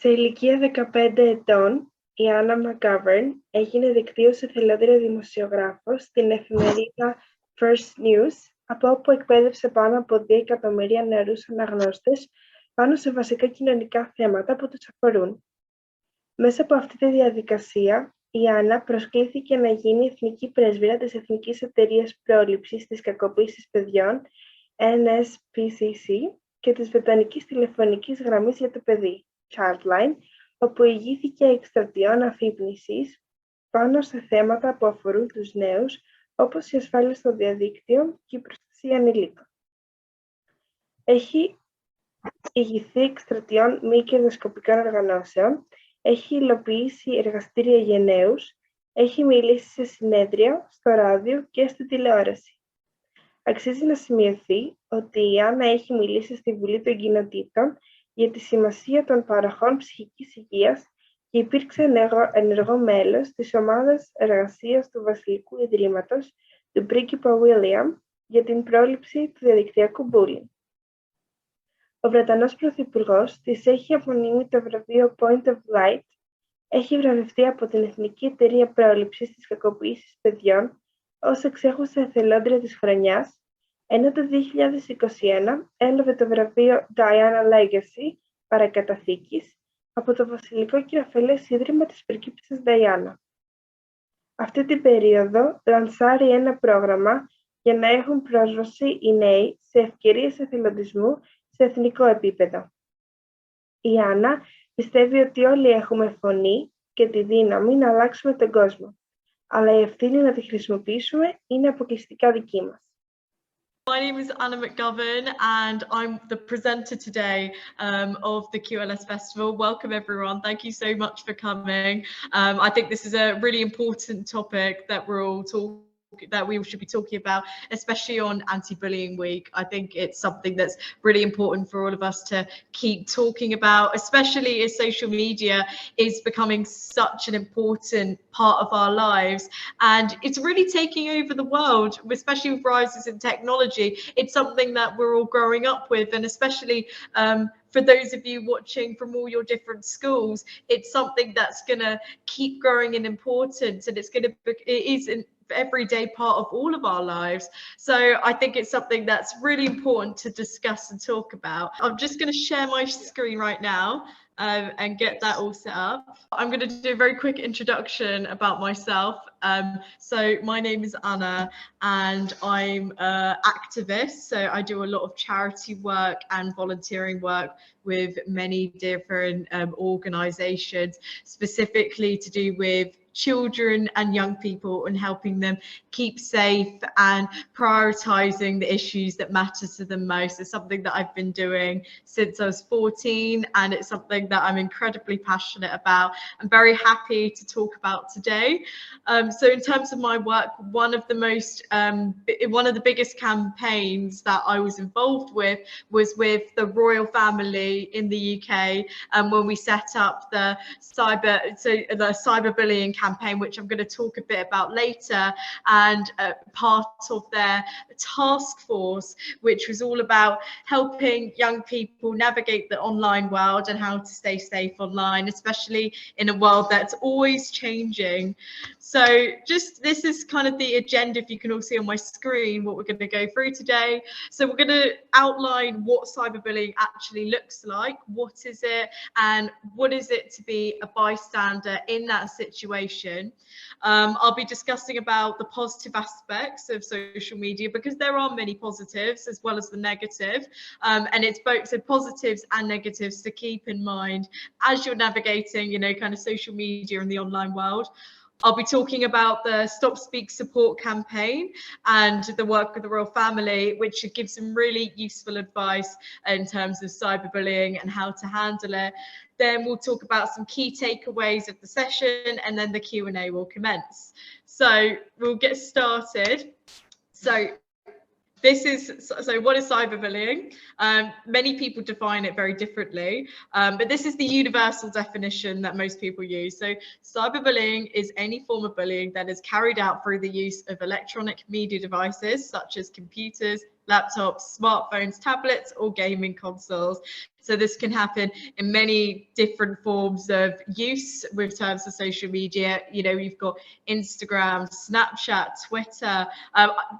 Σε ηλικία 15 ετών, η Anna McGovern έγινε δεκτή ως εθελόντρια δημοσιογράφος στην εφημερίδα First News, από όπου εκπαίδευσε πάνω από 2 εκατομμύρια νεαρούς αναγνώστες πάνω σε βασικά κοινωνικά θέματα που τους αφορούν. Μέσα από αυτή τη διαδικασία, η Άννα προσκλήθηκε να γίνει εθνική πρέσβυρα της Εθνικής Εταιρείας Πρόληψης της Κακοποίησης Παιδιών, NSPCC, και της Βρετανικής Τηλεφωνικής Γραμμής για το Παιδί, Childline, όπου ηγήθηκε εκστρατιών αφύπνισης πάνω σε θέματα που αφορούν τους νέους, όπως η ασφάλεια στο διαδίκτυο και η προστασία ανηλίκων. Έχει ηγηθεί εκστρατιών μη κερδοσκοπικών οργανώσεων, έχει υλοποιήσει εργαστήρια για νέους, έχει μιλήσει σε συνέδρια, στο ράδιο και στη τηλεόραση. Αξίζει να σημειωθεί ότι η Άννα έχει μιλήσει στη Βουλή των Κοινοτήτων για τη σημασία των παροχών ψυχικής υγείας και υπήρξε ενεργό μέλος της ομάδας εργασίας του Βασιλικού Ιδρύματος του πρίγκιπα William για την πρόληψη του διαδικτυακού bullying. Ο Βρετανός Πρωθυπουργός της έχει απονείμει το βραβείο Point of Light, έχει βραβευτεί από την Εθνική Εταιρεία Πρόληψης της Κακοποίησης Παιδιών ως εξέχουσα εθελόντρια της χρονιάς, ενώ το 2021 έλαβε το βραβείο Diana Legacy παρακαταθήκης από το Βασιλικό και Αφελές Ίδρυμα της πριγκίπισσας Diana. Αυτή την περίοδο λανσάρει ένα πρόγραμμα για να έχουν πρόσβαση οι νέοι σε ευκαιρίες εθελοντισμού σε εθνικό επίπεδο. Η Άννα πιστεύει ότι όλοι έχουμε φωνή και τη δύναμη να αλλάξουμε τον κόσμο, αλλά η ευθύνη να τη χρησιμοποιήσουμε είναι αποκλειστικά δική μας. My name is Anna McGovern and I'm the presenter today of the QLS Festival. Welcome everyone. Thank you so much for coming. I think this is a really important topic that we should be talking about, especially on Anti-Bullying Week. I think it's something that's really important for all of us to keep talking about, especially as social media is becoming such an important part of our lives. And it's really taking over the world, especially with rises in technology. It's something that we're all growing up with, and especially for those of you watching from all your different schools, it's something that's going to keep growing in importance, and it is an everyday part of all of our lives. So I think it's something that's really important to discuss and talk about. I'm just going to share my screen right now and get that all set up. I'm going to do a very quick introduction about myself. So my name is Anna and I'm an activist. So I do a lot of charity work and volunteering work with many different organizations, specifically to do with children and young people and helping them keep safe and prioritizing the issues that matter to them most. It's something that I've been doing since I was 14, and it's something that I'm incredibly passionate about. I'm very happy to talk about today. So in terms of my work, one of the biggest campaigns that I was involved with was with the royal family in the UK, when we set up the cyberbullying campaign, which I'm going to talk a bit about later, and part of their Taskforce, which was all about helping young people navigate the online world and how to stay safe online, especially in a world that's always changing. So this is kind of the agenda, if you can all see on my screen, what we're going to go through today. So we're going to outline what cyberbullying actually looks like, what is it, and what is it to be a bystander in that situation. I'll be discussing about the positive aspects of social media, because there are many positives as well as the negative, and it's both the positives and negatives to keep in mind as you're navigating, kind of social media in the online world. I'll be talking about the Stop Speak Support campaign and the work with the royal family, which should give some really useful advice in terms of cyberbullying and how to handle it. Then we'll talk about some key takeaways of the session, and then the Q&A will commence. So we'll get started. So what is cyberbullying? Many people define it very differently, but this is the universal definition that most people use. So cyberbullying is any form of bullying that is carried out through the use of electronic media devices such as computers, laptops, smartphones, tablets, or gaming consoles. So this can happen in many different forms of use with terms of social media. You know, you've got Instagram, Snapchat, Twitter,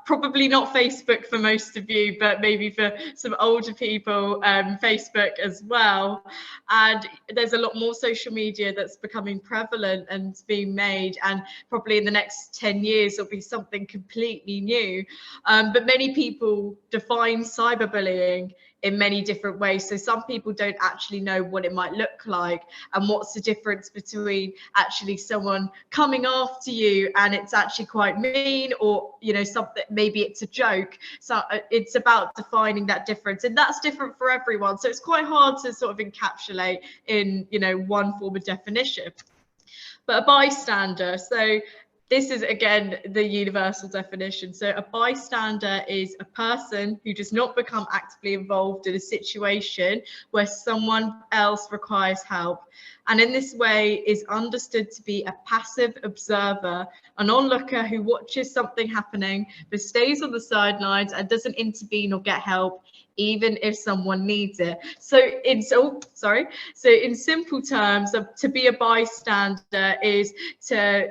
probably not Facebook for most of you, but maybe for some older people, Facebook as well. And there's a lot more social media that's becoming prevalent and being made, and probably in the next 10 years it'll be something completely new. But many people define cyberbullying in many different ways. So some people don't actually know what it might look like, and what's the difference between actually someone coming after you and it's actually quite mean, or, you know, something, maybe it's a joke. So it's about defining that difference, and that's different for everyone. So it's quite hard to sort of encapsulate in, you know, one form of definition. But a bystander, so this is, again, the universal definition. So a bystander is a person who does not become actively involved in a situation where someone else requires help, and in this way is understood to be a passive observer, an onlooker who watches something happening but stays on the sidelines and doesn't intervene or get help, even if someone needs it. So in simple terms, to be a bystander is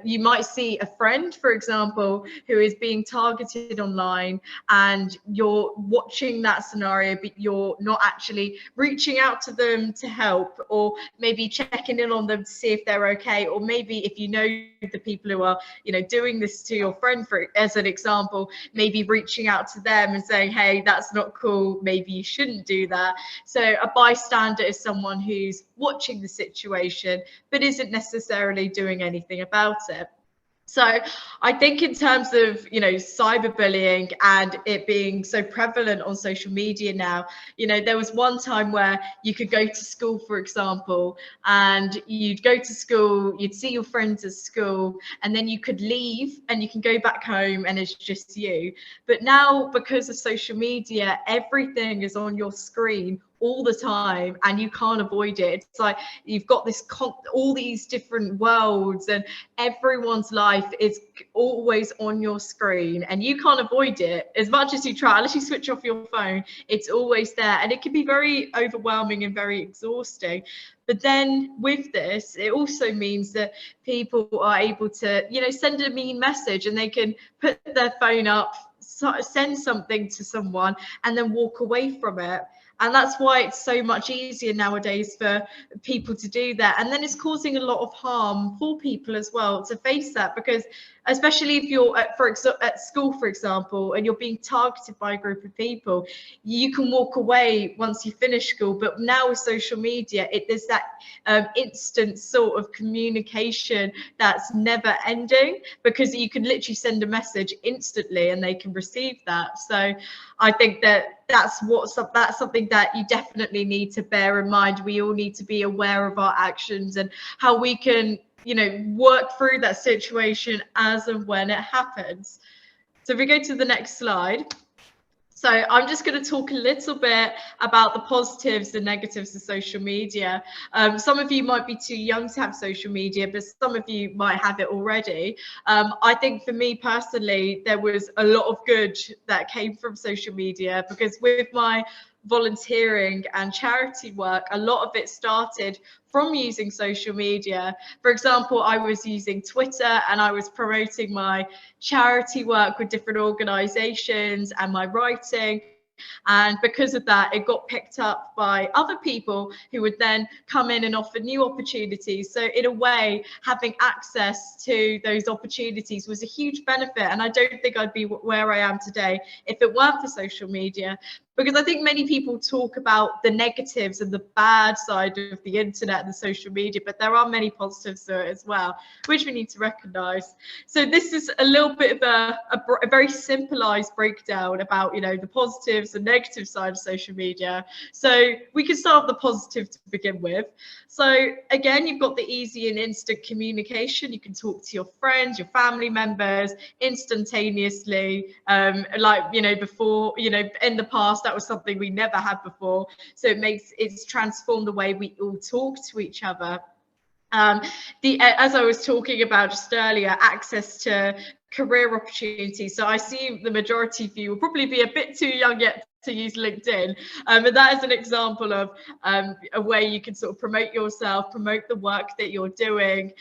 you might see a friend, for example, who is being targeted online, and you're watching that scenario, but you're not actually reaching out to them to help, or maybe checking in on them to see if they're okay, or maybe if you know the people who are, you know, doing this to your friend, as an example, maybe reaching out to them and saying, hey, that's not cool, maybe you shouldn't do that. So a bystander is someone who's watching the situation but isn't necessarily doing anything about it. So I think in terms of, you know, cyberbullying and it being so prevalent on social media now, you know, there was one time where you could go to school, for example, and you'd go to school, you'd see your friends at school, and then you could leave and you can go back home and it's just you. But now, because of social media, everything is on your screen all the time and you can't avoid it. It's like you've got this all these different worlds, and everyone's life is always on your screen and you can't avoid it as much as you try. Unless you switch off your phone, it's always there, and it can be very overwhelming and very exhausting. But then with this, it also means that people are able to, you know, send a mean message and they can put their phone up, send something to someone and then walk away from it. And that's why it's so much easier nowadays for people to do that. And then it's causing a lot of harm for people as well to face that, because especially if you're at school, for example, and you're being targeted by a group of people, you can walk away once you finish school. But now with social media, there's that instant sort of communication that's never ending, because you can literally send a message instantly and they can receive that. So I think that's something that you definitely need to bear in mind. We all need to be aware of our actions and how we can, you know, work through that situation as and when it happens. So if we go to the next slide. So I'm just going to talk a little bit about the positives and negatives of social media. Some of you might be too young to have social media, but some of you might have it already. I think for me personally, there was a lot of good that came from social media, because with my volunteering and charity work, a lot of it started from using social media. For example, I was using Twitter and I was promoting my charity work with different organizations and my writing. And because of that, it got picked up by other people who would then come in and offer new opportunities. So in a way, having access to those opportunities was a huge benefit. And I don't think I'd be where I am today if it weren't for social media. Because I think many people talk about the negatives and the bad side of the internet and the social media, but there are many positives to it as well, which we need to recognize. So this is a little bit of a very simplified breakdown about, you know, the positives and negative side of social media. So we can start with the positive to begin with. So again, you've got the easy and instant communication. You can talk to your friends, your family members instantaneously, like, you know, before, you know, in the past, that was something we never had before. So it's transformed the way we all talk to each other. As I was talking about just earlier, access to career opportunities. So I see the majority of you will probably be a bit too young yet to use LinkedIn. And that is an example of a way you can sort of promote yourself, promote the work that you're doing,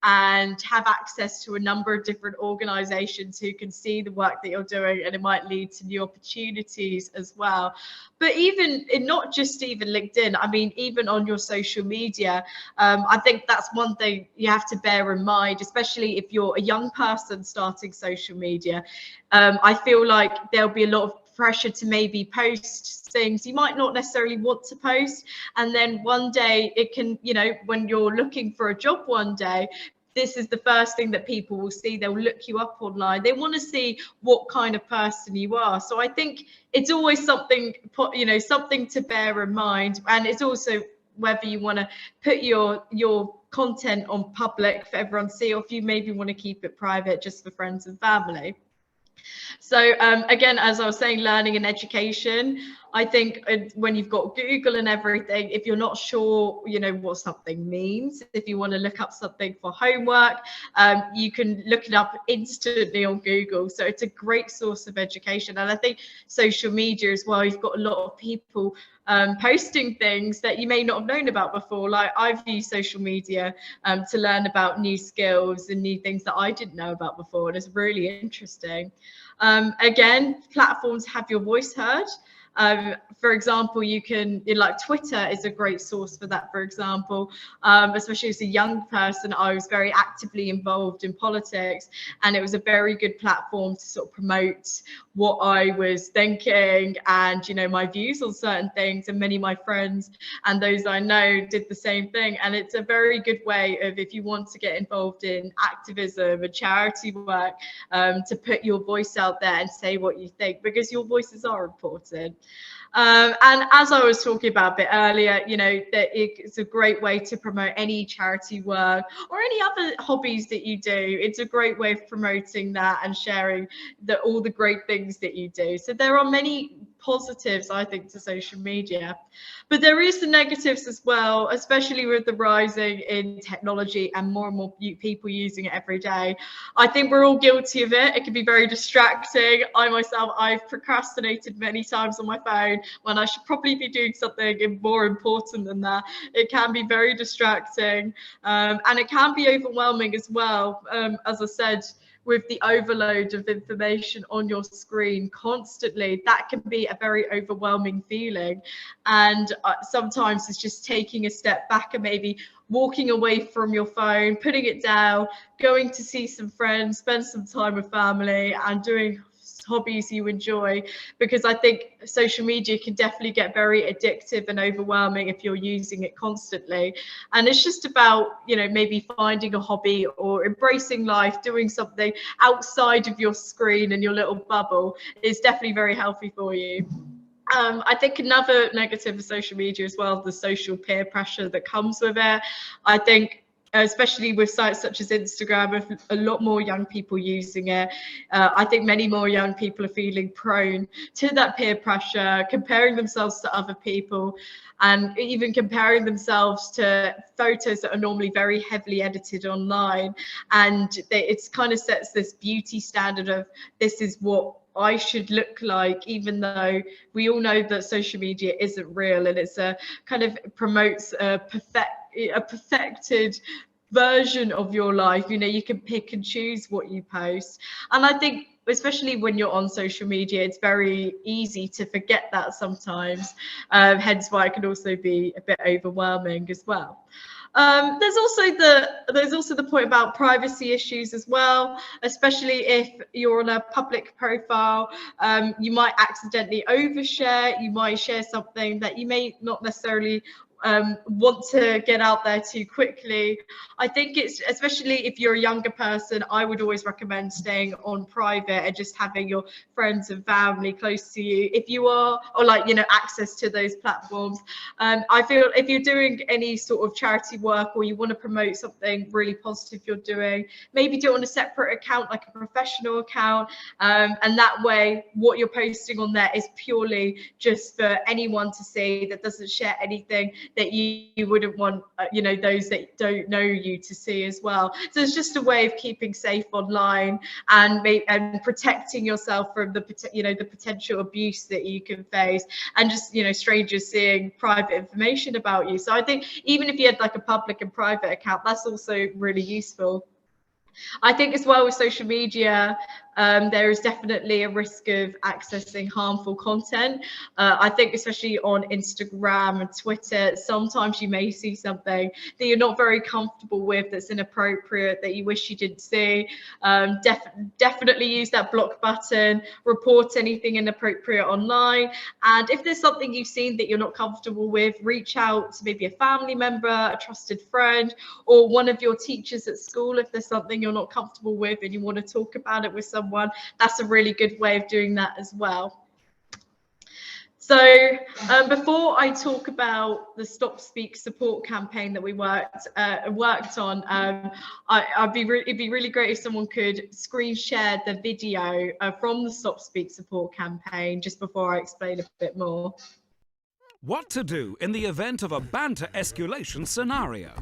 and have access to a number of different organizations who can see the work that you're doing, and it might lead to new opportunities as well. But even not just even LinkedIn, I mean, even on your social media, I think that's one thing you have to bear in mind, especially if you're a young person starting social media. I feel like there'll be a lot of pressure to maybe post things you might not necessarily want to post, and then one day it can, you know, when you're looking for a job one day, this is the first thing that people will see. They'll look you up online. They want to see what kind of person you are. So I think it's always something, you know, something to bear in mind. And it's also whether you want to put your content on public for everyone to see, or if you maybe want to keep it private just for friends and family. So again, as I was saying, learning and education, I think when you've got Google and everything, if you're not sure, you know, what something means, if you want to look up something for homework, you can look it up instantly on Google. So it's a great source of education. And I think social media as well, you've got a lot of people posting things that you may not have known about before. Like I've used social media to learn about new skills and new things that I didn't know about before, and it's really interesting. Again, platforms have your voice heard. For example, you can, like Twitter is a great source for that, for example, especially as a young person, I was very actively involved in politics, and it was a very good platform to sort of promote what I was thinking and, you know, my views on certain things. And many of my friends and those I know did the same thing. And it's a very good way of, if you want to get involved in activism and charity work, to put your voice out there and say what you think, because your voices are important. And as I was talking about a bit earlier, you know, that it's a great way to promote any charity work or any other hobbies that you do. It's a great way of promoting that and sharing all the great things that you do. So there are many positives, I think, to social media, but there is the negatives as well, especially with the rising in technology and more people using it every day. I think we're all guilty of it. It can be very distracting. I myself, I've procrastinated many times on my phone when I should probably be doing something more important than that. It can be very distracting, and it can be overwhelming as well. As I said, with the overload of information on your screen constantly, that can be a very overwhelming feeling. And sometimes it's just taking a step back and maybe walking away from your phone, putting it down, going to see some friends, spend some time with family, and doing hobbies you enjoy, because I think social media can definitely get very addictive and overwhelming if you're using it constantly. And it's just about, you know, maybe finding a hobby or embracing life, doing something outside of your screen and your little bubble is definitely very healthy for you. I think another negative of social media as well, the social peer pressure that comes with it. I think especially with sites such as Instagram, with a lot more young people using it, I think many more young people are feeling prone to that peer pressure, comparing themselves to other people, and even comparing themselves to photos that are normally very heavily edited online. And it kind of sets this beauty standard of, this is what I should look like, even though we all know that social media isn't real, and it's a kind of promotes a perfected version of your life. You know, you can pick and choose what you post. And I think especially when you're on social media, it's very easy to forget that sometimes, hence why it can also be a bit overwhelming as well. There's also the point about privacy issues as well, especially if you're on a public profile. You might accidentally overshare. You might share something that you may not necessarily want to get out there too quickly. I think it's, especially if you're a younger person, I would always recommend staying on private and just having your friends and family close to you if you are, or like, you know, access to those platforms. I feel if you're doing any sort of charity work, or you want to promote something really positive you're doing, maybe do it on a separate account, like a professional account, and that way what you're posting on there is purely just for anyone to see, that doesn't share anything that you wouldn't want, those that don't know you to see as well. So it's just a way of keeping safe online and protecting yourself from the potential abuse that you can face, and just strangers seeing private information about you. So I think even if you had like a public and private account, that's also really useful. I think as well with social media, there is definitely a risk of accessing harmful content. I think especially on Instagram and Twitter, sometimes you may see something that you're not very comfortable with, that's inappropriate, that you wish you didn't see. Definitely use that block button, report anything inappropriate online. And if there's something you've seen that you're not comfortable with, reach out to maybe a family member, a trusted friend, or one of your teachers at school if there's something you're not comfortable with and you want to talk about it with someone. That's a really good way of doing that as well. So before I talk about the Stop Speak support campaign that we worked on, it'd be really great if someone could screen share the video from the Stop Speak support campaign just before I explain a bit more. What to do in the event of a banter escalation scenario.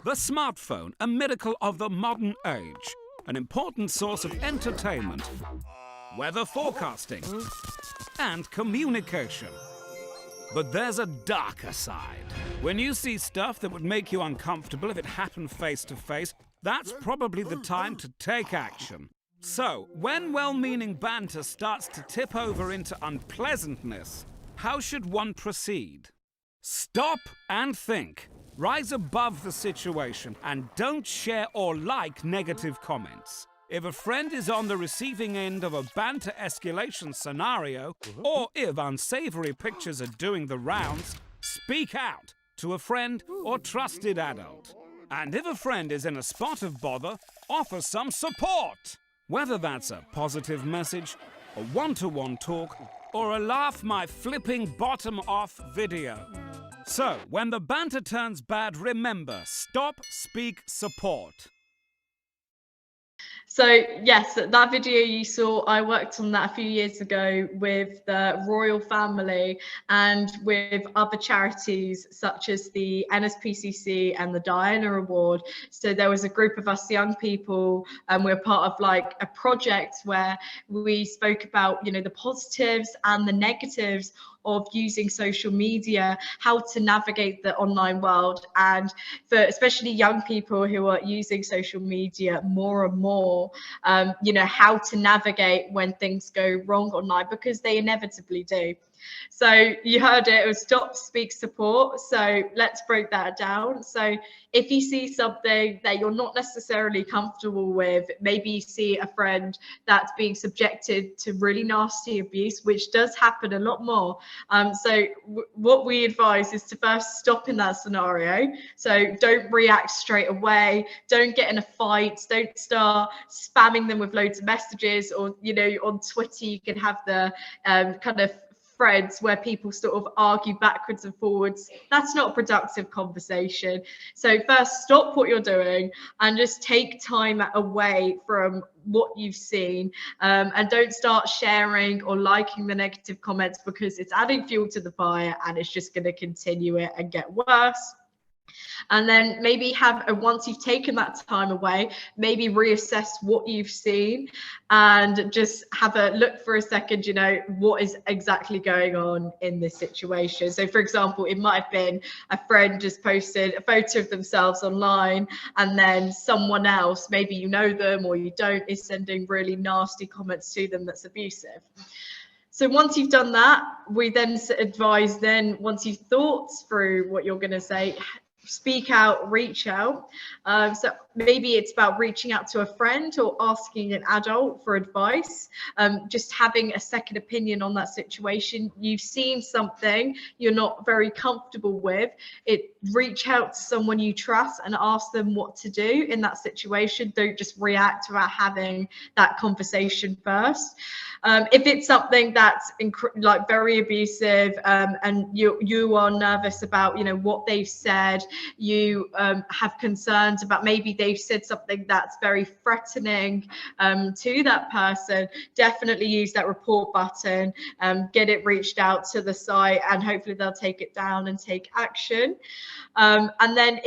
The smartphone, a miracle of the modern age, an important source of entertainment, weather forecasting, and communication. But there's a darker side. When you see stuff that would make you uncomfortable if it happened face to face, that's probably the time to take action. So, when well-meaning banter starts to tip over into unpleasantness, how should one proceed? Stop and think. Rise above the situation and don't share or like negative comments. If a friend is on the receiving end of a banter escalation scenario, or if unsavory pictures are doing the rounds, speak out to a friend or trusted adult. And if a friend is in a spot of bother, offer some support. Whether that's a positive message, a one-to-one talk, or a laugh my flipping bottom off video. So, when the banter turns bad, remember, stop, speak, support. So yes, that video you saw, I worked on that a few years ago with the royal family and with other charities such as the NSPCC and the Diana Award. So there was a group of us young people, and we're part of like a project where we spoke about, the positives and the negatives of using social media, how to navigate the online world, and for especially young people who are using social media more and more, how to navigate when things go wrong online, because they inevitably do. So you heard it was Stop, Speak, Support. So let's break that down. So if you see something that you're not necessarily comfortable with, maybe you see a friend that's being subjected to really nasty abuse, which does happen a lot more. What we advise is to first stop in that scenario. So don't react straight away. Don't get in a fight. Don't start spamming them with loads of messages, or, on Twitter, you can have the kind of threads where people sort of argue backwards and forwards. That's not a productive conversation. So first, stop what you're doing and just take time away from what you've seen, and don't start sharing or liking the negative comments, because it's adding fuel to the fire and it's just going to continue it and get worse. And then maybe once you've taken that time away, maybe reassess what you've seen and just have a look for a second, what is exactly going on in this situation. So for example, it might have been a friend just posted a photo of themselves online, and then someone else, maybe you know them or you don't, is sending really nasty comments to them that's abusive. So once you've done that, we then advise, once you've thought through what you're going to say, speak out, reach out. So maybe it's about reaching out to a friend or asking an adult for advice, just having a second opinion on that situation. You've seen something you're not very comfortable with, reach out to someone you trust and ask them what to do in that situation. Don't just react without having that conversation first. If it's something that's very abusive, and you are nervous about what they've said, you have concerns about maybe they've said something that's very threatening to that person, definitely use that report button, get it reached out to the site, and hopefully they'll take it down and take action. And then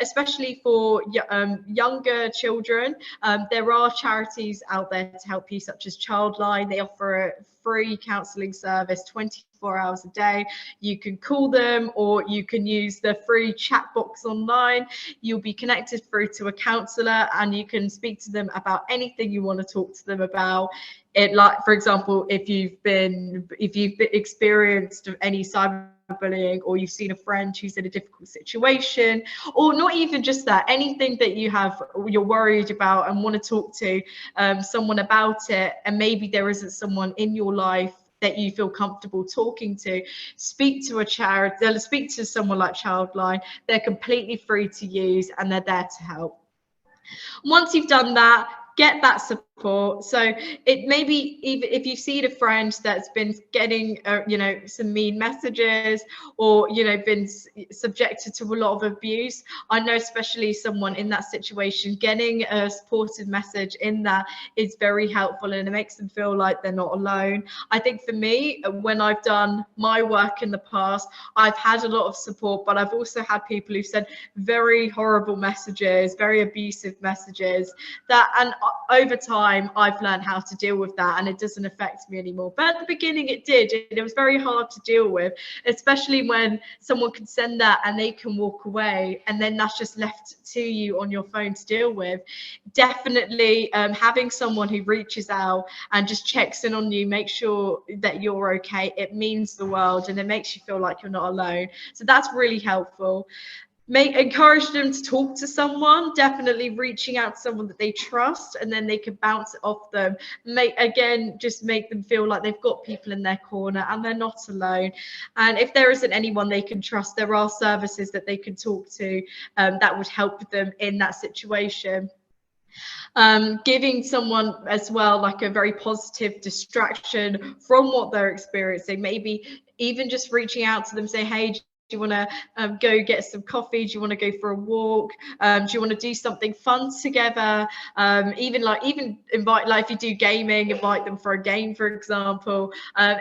especially for younger children, there are charities out there to help you, such as Childline. They offer a free counselling service 24 hours a day. You can call them, or you can use the free chat box online. You'll be connected through to a counsellor, and you can speak to them about anything you want to talk to them about. It, like, for example, if you've experienced any cyberbullying, or you've seen a friend who's in a difficult situation, or not even just that, anything that you're worried about and want to talk to someone about it, and maybe there isn't someone in your life that you feel comfortable talking to, speak to a charity, speak to someone like Childline. They're completely free to use, and they're there to help. Once you've done that, get that support. So it may be, even if you've seen a friend that's been getting some mean messages, or been subjected to a lot of abuse, I know especially someone in that situation, getting a supportive message in that is very helpful, and it makes them feel like they're not alone. I think for me, when I've done my work in the past, I've had a lot of support, but I've also had people who've sent very horrible messages, very abusive messages, and over time I've learned how to deal with that, and it doesn't affect me anymore. But at the beginning it did, and it was very hard to deal with, especially when someone can send that and they can walk away, and then that's just left to you on your phone to deal with. Definitely having someone who reaches out and just checks in on you, make sure that you're okay, it means the world, and it makes you feel like you're not alone. So that's really helpful. Encourage them to talk to someone, definitely reaching out to someone that they trust, and then they can bounce it off them. Just make them feel like they've got people in their corner and they're not alone. And if there isn't anyone they can trust, there are services that they can talk to that would help them in that situation. Giving someone as well like a very positive distraction from what they're experiencing, maybe even just reaching out to them, say, hey, do you want to go get some coffee? Do you want to go for a walk? Do you want to do something fun together? Even invite, like if you do gaming, invite them for a game, for example.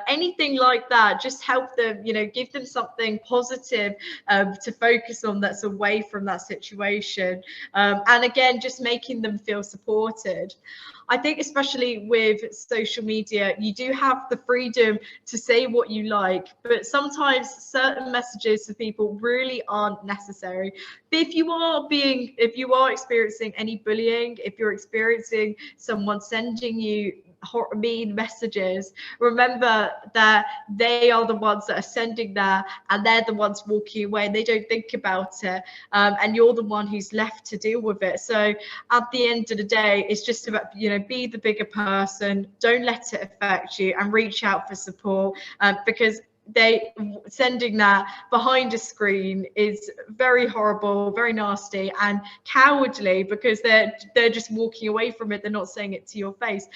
Anything like that, just help them, give them something positive to focus on that's away from that situation. And again, just making them feel supported. I think especially with social media, you do have the freedom to say what you like, but sometimes certain messages to people really aren't necessary. But if you are experiencing any bullying, if you're experiencing someone sending you mean messages, remember that they are the ones that are sending that, and they're the ones walking away, and they don't think about it, and you're the one who's left to deal with it. So at the end of the day, it's just about, be the bigger person, don't let it affect you, and reach out for support, because sending that behind a screen is very horrible, very nasty, and cowardly, because they're just walking away from it. They're not saying it to your face.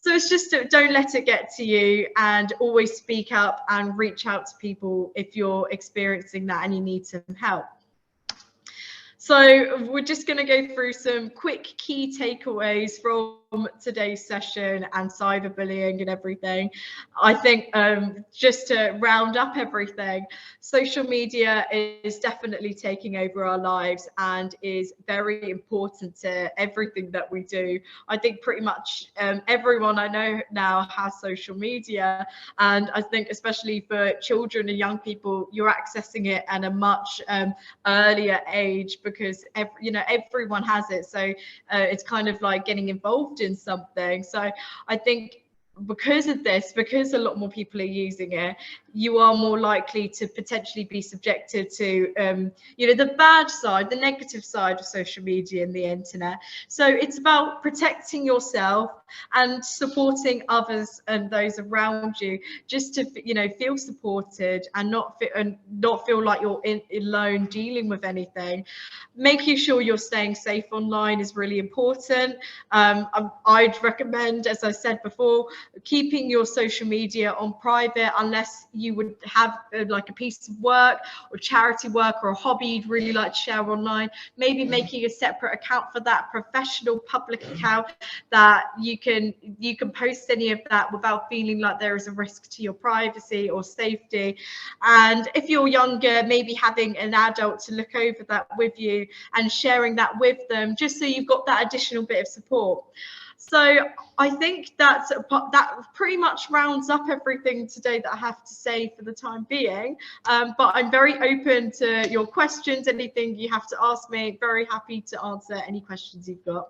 So it's just, don't let it get to you, and always speak up and reach out to people if you're experiencing that and you need some help. So we're just going to go through some quick key takeaways from today's session and cyberbullying and everything. I think just to round up everything, social media is definitely taking over our lives and is very important to everything that we do. I think pretty much everyone I know now has social media, and I think especially for children and young people, you're accessing it at a much earlier age, because everyone has it. So it's kind of like getting involved in something. So I think because of this, because a lot more people are using it, you are more likely to potentially be subjected to the bad side, the negative side of social media and the internet. So it's about protecting yourself and supporting others and those around you, just to feel supported and not feel like you're alone dealing with anything. Making sure you're staying safe online is really important. I'd recommend, as I said before, keeping your social media on private, unless you would have like a piece of work or charity work or a hobby you'd really like to share online, maybe making a separate account for that, professional public account that you can post any of that without feeling like there is a risk to your privacy or safety. And if you're younger, maybe having an adult to look over that with you and sharing that with them, just so you've got that additional bit of support. So I think that pretty much rounds up everything today that I have to say for the time being. But I'm very open to your questions, anything you have to ask me. Very happy to answer any questions you've got.